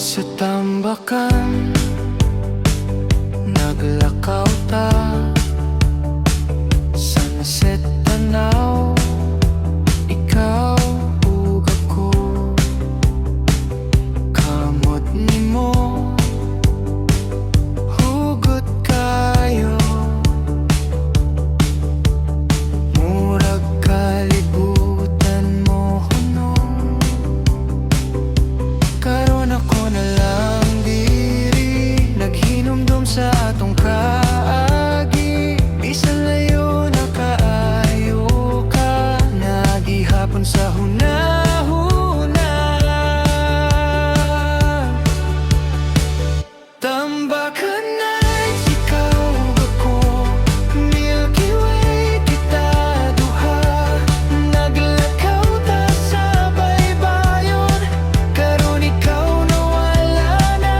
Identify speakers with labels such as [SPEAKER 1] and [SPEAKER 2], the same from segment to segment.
[SPEAKER 1] Sa tambakan naglakaw ta, sunset tanaw, ikaw ug ako. Kamot nimo hugot kayo, murag kalibutan mo hunong. Karon ako na lang diri, naghinumdum sa atong kaagi. Bisan layo na kaayo ka, nagihapon sa hunahuna. Tambakan nights, ikaw ug ako, Milky Way kita duha. Naglakaw ta sa baybayon, karon ikaw nawala na.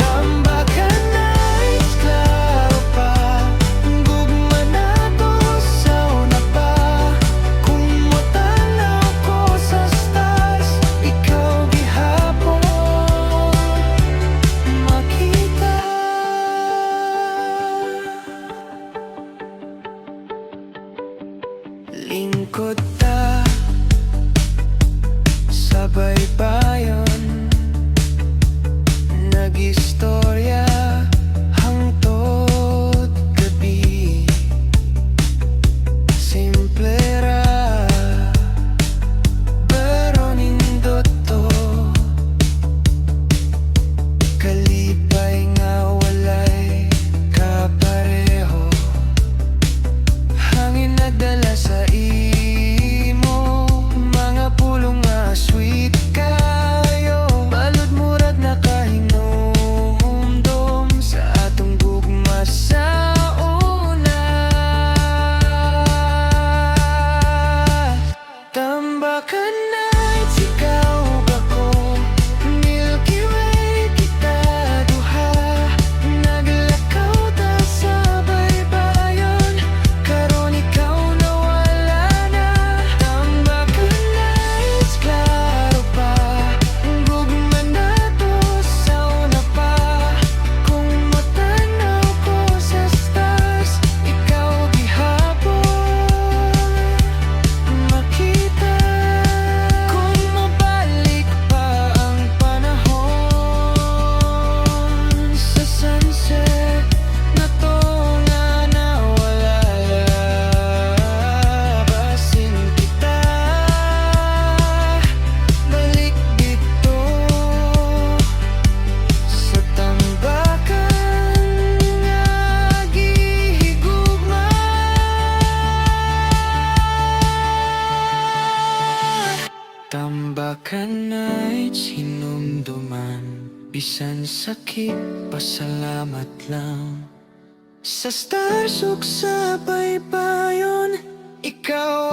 [SPEAKER 1] Tambakan nights, klaro pa, gugma nato sa una pa. Kung motanaw ko sa stars, ikaw gihapon makita. Lingkod ta sa baybayon, nag-istorya hangtod gabi. Simple ra, pero nindot to. Kalipay nga walay kapareho, hangin nagdala sa imo, mga pulong nga sweet kayo. Balod murag nakahinumdum sa atong gugma sa una. Tambakan nights, ikaw ug ako, Milky Way kita duha. Naglakaw ta sa baybayon, karon ikaw nawala na. Tambakan nights, klaro pa, gugma nato sa una pa. Kung matanaw ko sa stars, ikaw gihapon makita. Kung mabalik pa ang panahon, sa sunset na to nga nawala, basin kita balik dito sa tambakan nga gihigugma. Tambakan nights, hinumduman, bisan sakit, pasalamat lang. Sa stars ug sa baybayon, ikaw